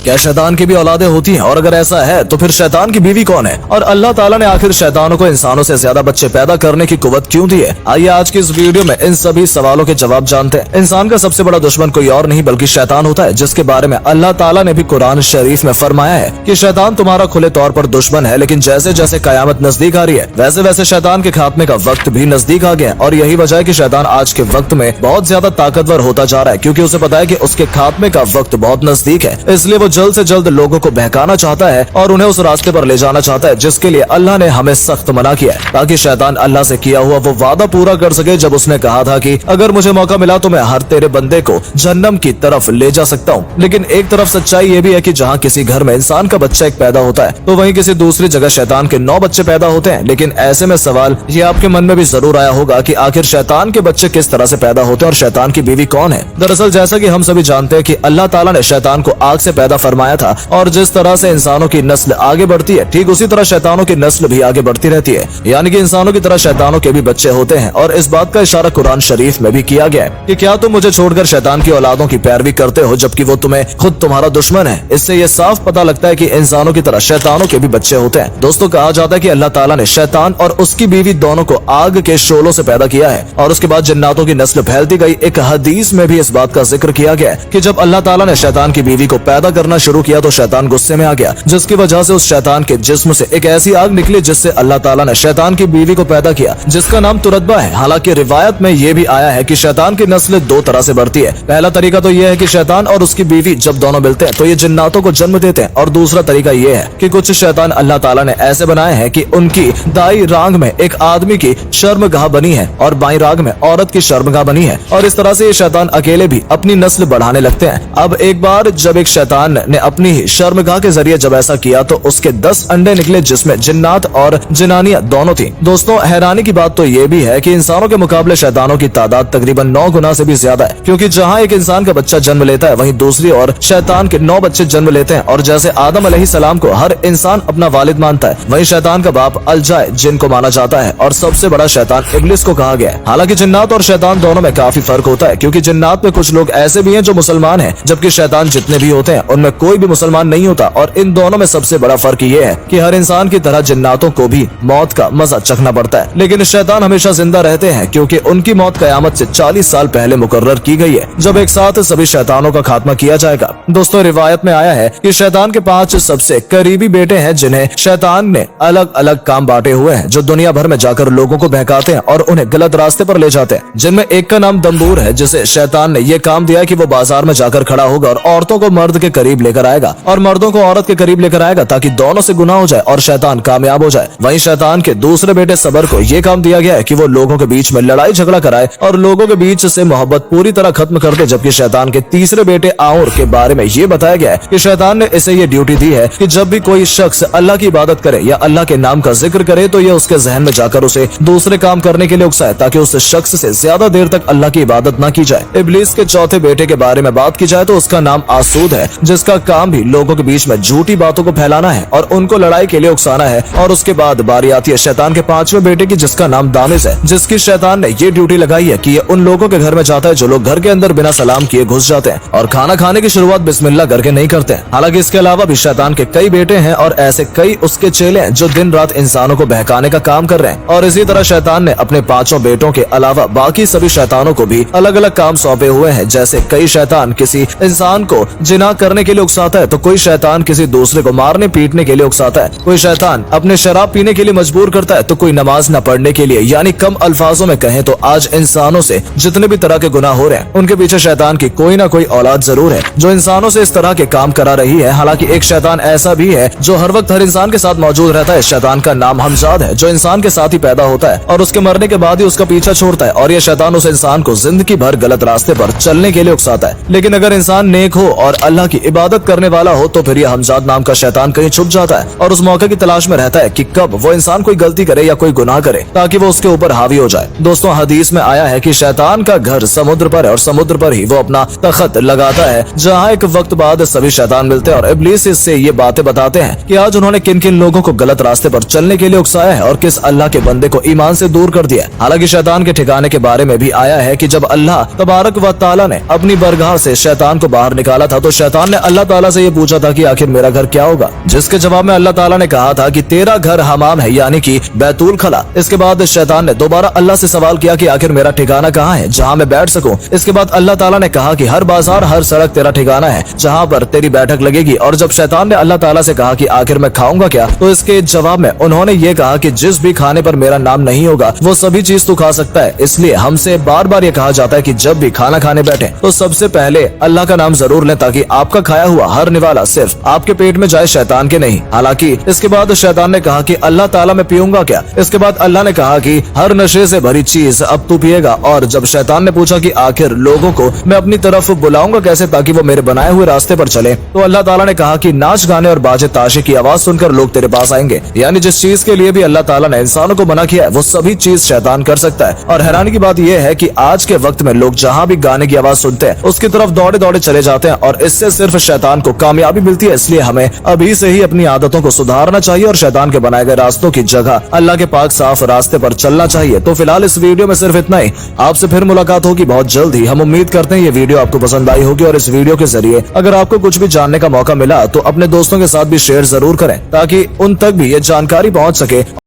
क्या शैतान की भी औलादे होती हैं? और अगर ऐसा है तो फिर शैतान की बीवी कौन है? और अल्लाह ताला ने आखिर शैतानों को इंसानों से ज्यादा बच्चे पैदा करने की कुव्वत क्यों दी है? आइए आज की इस वीडियो में इन सभी सवालों के जवाब जानते हैं। इंसान का सबसे बड़ा दुश्मन कोई और नहीं बल्कि शैतान होता है, जिसके बारे में अल्लाह ताला ने भी कुरान शरीफ में फरमाया है कि शैतान तुम्हारा खुले तौर पर दुश्मन है, लेकिन जैसे जैसे कयामत नजदीक आ रही है वैसे वैसे शैतान के खात्मे का वक्त भी नजदीक आ गया है। और यही वजह है कि शैतान आज के वक्त में बहुत ज्यादा ताकतवर होता जा रहा है, क्योंकि उसे पता है कि उसके खात्मे का वक्त बहुत नजदीक है। इसलिए वो जल्द से जल्द लोगों को बहकाना चाहता है और उन्हें उस रास्ते पर ले जाना चाहता है जिसके लिए अल्लाह ने हमें सख्त मना किया है, ताकि शैतान अल्लाह से किया हुआ वो वादा पूरा कर सके जब उसने कहा था कि अगर मुझे मौका मिला तो मैं हर तेरे बंदे को जन्नम की तरफ ले जा सकता हूँ। लेकिन एक तरफ सच्चाई ये भी है कि जहाँ किसी घर में इंसान का बच्चा एक पैदा होता है तो वहीं किसी दूसरी जगह शैतान के 9 बच्चे पैदा होते हैं। लेकिन ऐसे में सवाल ये आपके मन में भी जरूर आया होगा कि आखिर शैतान के बच्चे किस तरह से पैदा होते हैं और शैतान की बीवी कौन है? दरअसल जैसा कि हम सभी जानते हैं कि अल्लाह ताला ने शैतान को आग से पैदा फरमाया था, और जिस तरह से इंसानों की नस्ल आगे बढ़ती है ठीक उसी तरह शैतानों की नस्ल भी आगे बढ़ती रहती है। यानी कि इंसानों की तरह शैतानों के भी बच्चे होते हैं। और इस बात का इशारा कुरान शरीफ में भी किया गया है कि क्या तुम मुझे छोड़कर शैतान की औलादों की पैरवी करते हो जबकि वो तुम्हें खुद तुम्हारा दुश्मन है? इससे ये साफ पता लगता है कि इंसानों की तरह शैतानों के भी बच्चे होते हैं। दोस्तों, कहा जाता है कि अल्लाह ताला ने शैतान और उसकी बीवी दोनों को आग के शोलों से पैदा किया है और उसके बाद जिन्नातों की नस्ल फैलती गई। एक हदीस में भी इस बात का जिक्र किया गया है कि जब अल्लाह ताला ने शैतान की बीवी को पैदा करना शुरू किया तो शैतान गुस्से में आ गया, जिसकी वजह से उस शैतान के जिस्म से एक ऐसी आग निकली जिससे अल्लाह ताला ने शैतान की बीवी को पैदा किया, जिसका नाम तुरतबा है। हालांकि रिवायत में ये भी आया है कि शैतान की नस्ल 2 तरह से बढ़ती है। पहला तरीका तो ये है कि शैतान और उसकी बीवी जब दोनों मिलते हैं तो ये जिन्नातों को जन्म देते हैं, और दूसरा तरीका ये है कि कुछ शैतान अल्लाह ताला ने ऐसे बनाए हैं कि उनकी दाई रांग में एक आदमी की शर्मगाह बनी है और बाई रांग में औरत की शर्मगाह बनी है, और इस तरह से ये शैतान अकेले भी अपनी नस्ल बढ़ाने लगते हैं। अब एक बार जब एक शैतान ने अपनी ही शर्मगाह के जरिए जब ऐसा किया तो उसके 10 अंडे निकले जिसमें जिन्नात और जिनानियां दोनों थी। दोस्तों, हैरानी की बात तो ये भी है कि इंसानों के मुकाबले शैतानों की तादाद तकरीबन 9 गुना से भी ज्यादा है, क्योंकि जहाँ एक इंसान का बच्चा जन्म लेता है वहीं दूसरी और शैतान के 9 बच्चे जन्म लेते हैं। और जैसे आदम अलैहिस्सलाम को हर इंसान अपना वालिद मानता है, वहीं शैतान का बाप अलजाए जिन को माना जाता है और सबसे बड़ा शैतान इब्लिस को कहा गया है। हालांकि जिन्नात और शैतान दोनों में काफी फर्क होता है, क्योंकि जिन्नात में कुछ लोग ऐसे भी हैं जो मुसलमान हैं, जबकि शैतान जितने भी होते हैं उनमें कोई भी मुसलमान नहीं होता। और इन दोनों में सबसे बड़ा फर्क ये है कि हर इंसान की तरह जिन्नातों को भी मौत का मजा चखना पड़ता है, लेकिन शैतान हमेशा जिंदा रहते हैं, क्योंकि उनकी मौत कयामत से 40 साल पहले मुकर्रर की गई है, जब एक साथ सभी शैतानों का खात्मा किया जाएगा। दोस्तों, रिवायत में आया है कि शैतान के 5 सबसे करीबी बेटे हैं जिन्हें शैतान ने अलग अलग काम बांटे हुए हैं, जो दुनिया भर में जाकर लोगों को बहकाते हैं और उन्हें गलत रास्ते पर ले जाते हैं। जिनमें एक का नाम दंबूर है, जिसे शैतान ने यह काम दिया कि वो बाजार में जाकर खड़ा होगा और औरतों को मर्द के करीब लेकर आएगा और मर्दों को औरत के करीब लेकर आएगा, ताकि दोनों से गुनाह हो जाए और शैतान कामयाब हो जाए। वहीं शैतान के दूसरे बेटे सबर को ये काम दिया गया है कि वो लोगों के बीच में लड़ाई झगड़ा कराए और लोगों के बीच से मोहब्बत पूरी तरह खत्म कर दे। जबकि शैतान के तीसरे बेटे आउर के बारे में ये बताया गया है कि शैतान ने इसे ये ड्यूटी दी है कि जब भी कोई शख्स अल्लाह की इबादत करे या अल्लाह के नाम का जिक्र करे तो ये उसके जहन में जाकर उसे दूसरे काम करने के लिए उकसाए, ताकि उस शख्स से ज्यादा देर तक अल्लाह की इबादत न की जाए। इब्लीस के चौथे बेटे के बारे में बात की जाए तो उसका नाम आसूद है, जिसका काम भी लोगों के बीच में झूठी बातों को फैलाना है और उनको लड़ाई के लिए उकसाना है। और उसके बाद बारी आती है शैतान के 5वें बेटे की, जिसका नाम दामिस है, जिसकी शैतान ने ये ड्यूटी लगाई है कि ये उन लोगों के घर में जाता है जो लोग घर के अंदर बिना सलाम किए घुस जाते हैं और खाना खाने की शुरुआत बिस्मिल्लाह करके नहीं करते हैं। हालांकि इसके अलावा भी शैतान के कई बेटे हैं और ऐसे कई उसके चेले हैं जो दिन रात इंसानों को बहकाने का काम कर रहे हैं। और इसी तरह शैतान ने अपने 5 बेटों के अलावा बाकी सभी शैतानों को भी अलग अलग काम सौंपे हुए हैं। जैसे कई शैतान किसी इंसान को जिना करने के लिए उकसाता है, तो कोई शैतान किसी दूसरे को मारने पीटने के लिए उकसाता है, कोई शैतान अपने शराब पीने के लिए मजबूर करता है, तो कोई नमाज न पढ़ने के लिए। यानी कम अल्फाजों में कहें तो आज इंसानों से जितने भी तरह के गुनाह हो रहे हैं उनके पीछे शैतान की कोई ना कोई औलाद जरूर है जो इंसानों से इस तरह के काम करा रही है। हालांकि एक शैतान ऐसा भी है जो हर वक्त हर इंसान के साथ मौजूद रहता है। शैतान का नाम हमजाद है, जो इंसान के साथ ही पैदा होता है और उसके मरने के बाद ही उसका पीछा छोड़ता है, और यह शैतान उस इंसान को जिंदगी भर गलत रास्ते पर चलने के लिए उकसाता है। लेकिन अगर इंसान नेक हो और अल्लाह की इबादत करने वाला हो तो फिर यह हमजाद नाम का शैतान कहीं छुप जाता है और उस मौके की तलाश में रहता है कि कब वो इंसान कोई गलती करे या कोई गुनाह करे, ताकि वो उसके ऊपर हावी हो जाए। दोस्तों, हदीस में आया है कि शैतान का घर समुद्र पर है और समुद्र पर ही वो अपना तख्त लगाता है, जहाँ एक वक्त बाद सभी शैतान मिलते हैं और इब्लीस इससे ये बातें बताते हैं कि आज उन्होंने किन किन लोगों को गलत रास्ते पर चलने के लिए उकसाया है और किस अल्लाह के बंदे को ईमान से दूर कर दिया। हालांकि शैतान के ठिकाने के बारे में भी आया है कि जब अल्लाह तबारक व तआला ने अपनी बरगाह से शैतान को बाहर निकाला था तो शैतान ने अल्लाह ताला से ये पूछा था कि आखिर मेरा घर क्या होगा, जिसके जवाब में अल्लाह ताला ने कहा था कि तेरा घर हमाम है, यानी कि बैतूल खला। इसके बाद शैतान ने दोबारा अल्लाह से सवाल किया कि आखिर मेरा ठिकाना कहाँ है जहाँ मैं बैठ सकूं। इसके बाद अल्लाह ताला ने कहा कि हर बाजार हर सड़क तेरा ठिकाना है जहाँ पर तेरी बैठक लगेगी। और जब शैतान ने अल्लाह ताला से कहा कि आखिर मैं खाऊंगा क्या, तो इसके जवाब में उन्होंने ये कहा कि जिस भी खाने पर मेरा नाम नहीं होगा वो सभी चीज तू खा सकता है। इसलिए हमसे बार बार ये कहा जाता है कि जब भी खाना खाने बैठे तो सबसे पहले अल्लाह का नाम जरूर लें, ताकि आपका खाया हुआ हर निवाला सिर्फ आपके पेट में जाए, शैतान के नहीं। हालांकि इसके बाद शैतान ने कहा कि अल्लाह ताला मैं पीऊंगा क्या। इसके बाद अल्लाह ने कहा कि हर नशे से भरी चीज अब तू पिएगा। और जब शैतान ने पूछा कि आखिर लोगों को मैं अपनी तरफ बुलाऊंगा कैसे ताकि वो मेरे बनाए हुए रास्ते पर चले, तो अल्लाह ताला ने कहा कि नाच गाने और बाजे ताशे की आवाज सुनकर लोग तेरे पास आएंगे। यानी जिस चीज के लिए भी अल्लाह ताला ने इंसानों को मना किया है वो सभी चीज शैतान कर सकता है। और हैरानी की बात यह है कि आज के वक्त में लोग जहाँ भी गाने की आवाज सुनते हैं उसकी तरफ दौड़े दौड़े चले जाते हैं और इससे सिर्फ शैतान को कामयाबी मिलती है। इसलिए हमें अभी से ही अपनी आदतों को सुधारना चाहिए और शैतान के बनाए गए रास्तों की जगह अल्लाह के पाक साफ रास्ते पर चलना चाहिए। तो फिलहाल इस वीडियो में सिर्फ इतना ही। आपसे फिर मुलाकात होगी बहुत जल्द ही। हम उम्मीद करते हैं ये वीडियो आपको पसंद आई होगी और इस वीडियो के जरिए अगर आपको कुछ भी जानने का मौका मिला तो अपने दोस्तों के साथ भी शेयर जरूर करें ताकि उन तक भी ये जानकारी पहुंच सके।